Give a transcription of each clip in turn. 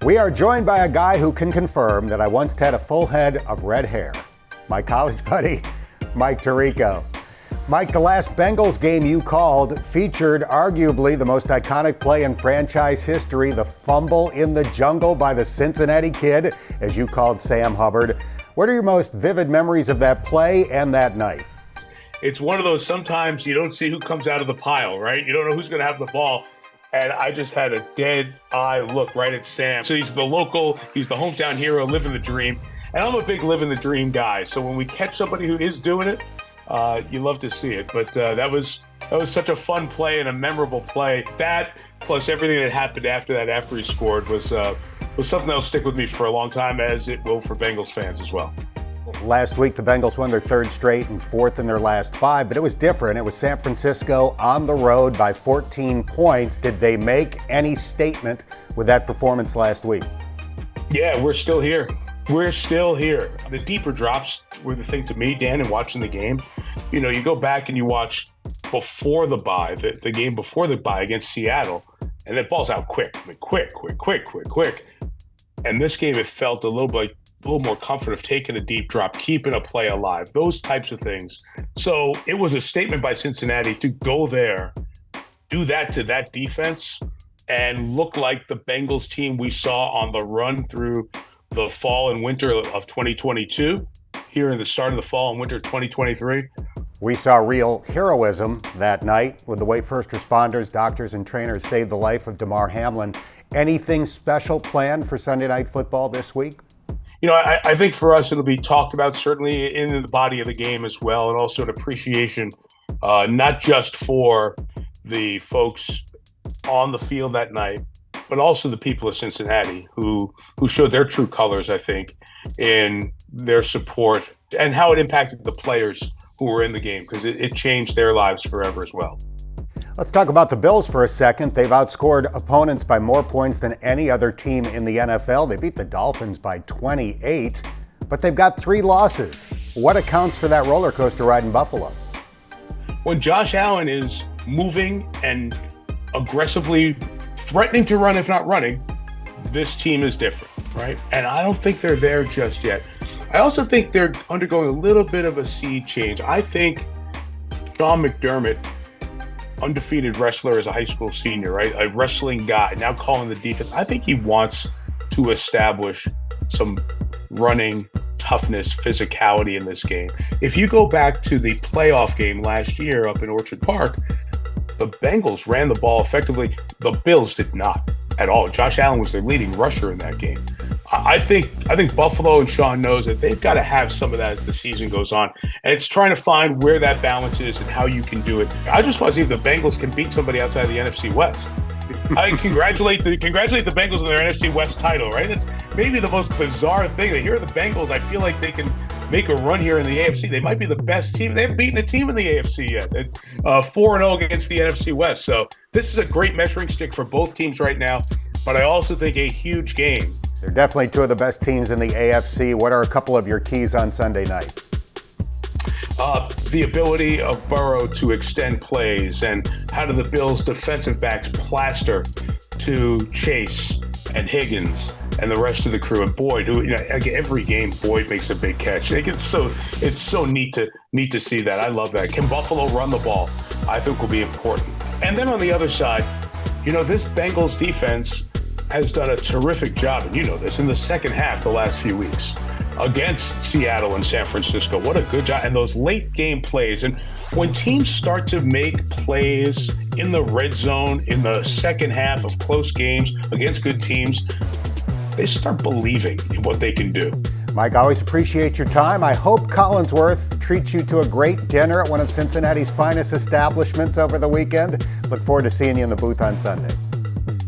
We are joined by a guy who can confirm that I once had a full head of red hair. My college buddy, Mike Tirico. Mike, the last Bengals game you called featured arguably the most iconic play in franchise history, the fumble in the jungle by the Cincinnati kid, as you called Sam Hubbard. What are your most vivid memories of that play and that night? It's one of those, sometimes you don't see who comes out of the pile, right? You don't know who's going to have the ball. And I just had a dead eye look right at Sam. So he's the local, he's the hometown hero, living the dream. And I'm a big living the dream guy. So when we catch somebody who is doing it, you love to see it. But that was such a fun play and a memorable play. That plus everything that happened after that, after he scored, was something that'll stick with me for a long time, as it will for Bengals fans as well. Last week, the Bengals won their third straight and fourth in their last five, but it was different. It was San Francisco on the road by 14 points. Did they make any statement with that performance last week? Yeah, we're still here. We're still here. The deeper drops were the thing to me, Dan, in watching the game. You know, you go back and you watch before the bye, the game before the bye against Seattle, and that ball's out quick. I mean, quick. And this game, it felt a little more comfort of taking a deep drop, keeping a play alive, those types of things. So it was a statement by Cincinnati to go there, do that to that defense, and look like the Bengals team we saw on the run through the fall and winter of 2022, here in the start of the fall and winter 2023. We saw real heroism that night with the way first responders, doctors, and trainers saved the life of Damar Hamlin. Anything special planned for Sunday Night Football this week? You know, I think for us, it'll be talked about certainly in the body of the game as well, and also an appreciation, not just for the folks on the field that night, but also the people of Cincinnati who showed their true colors, I think, in their support and how it impacted the players who were in the game, because it changed their lives forever as well. Let's talk about the Bills for a second. They've outscored opponents by more points than any other team in the NFL. They beat the Dolphins by 28, but they've got 3 losses. What accounts for that roller coaster ride in Buffalo? When Josh Allen is moving and aggressively threatening to run, if not running, this team is different, right? And I don't think they're there just yet. I also think they're undergoing a little bit of a sea change. I think Sean McDermott, undefeated wrestler as a high school senior, right? A wrestling guy, now calling the defense. I think he wants to establish some running, toughness, physicality in this game. If you go back to the playoff game last year up in Orchard Park, the Bengals ran the ball effectively. The Bills did not at all. Josh Allen was their leading rusher in that game. I think Buffalo and Sean knows that they've got to have some of that as the season goes on. And it's trying to find where that balance is and how you can do it. I just want to see if the Bengals can beat somebody outside of the NFC West. I congratulate the Bengals on their NFC West title, right? That's maybe the most bizarre thing. That here are the Bengals. I feel like they can make a run here in the AFC. They might be the best team. They haven't beaten a team in the AFC yet. 4-0 against the NFC West. So this is a great measuring stick for both teams right now. But I also think a huge game. They're definitely 2 of the best teams in the AFC. What are a couple of your keys on Sunday night? The ability of Burrow to extend plays, and how do the Bills defensive backs plaster to Chase and Higgins and the rest of the crew, and Boyd, who, you know, every game Boyd makes a big catch. It's so neat to see that. I love that. Can Buffalo run the ball? I think will be important. And then on the other side, you know, this Bengals defense has done a terrific job, and you know this, in the second half the last few weeks against Seattle and San Francisco. What a good job. And those late game plays. And when teams start to make plays in the red zone in the second half of close games against good teams, they start believing in what they can do. Mike, I always appreciate your time. I hope Collinsworth treats you to a great dinner at one of Cincinnati's finest establishments over the weekend. Look forward to seeing you in the booth on Sunday.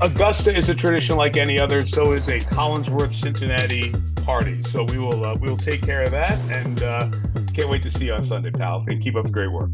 Augusta is a tradition like any other. So is a Collinsworth Cincinnati party. So we will take care of that, and can't wait to see you on Sunday, pal. And keep up the great work.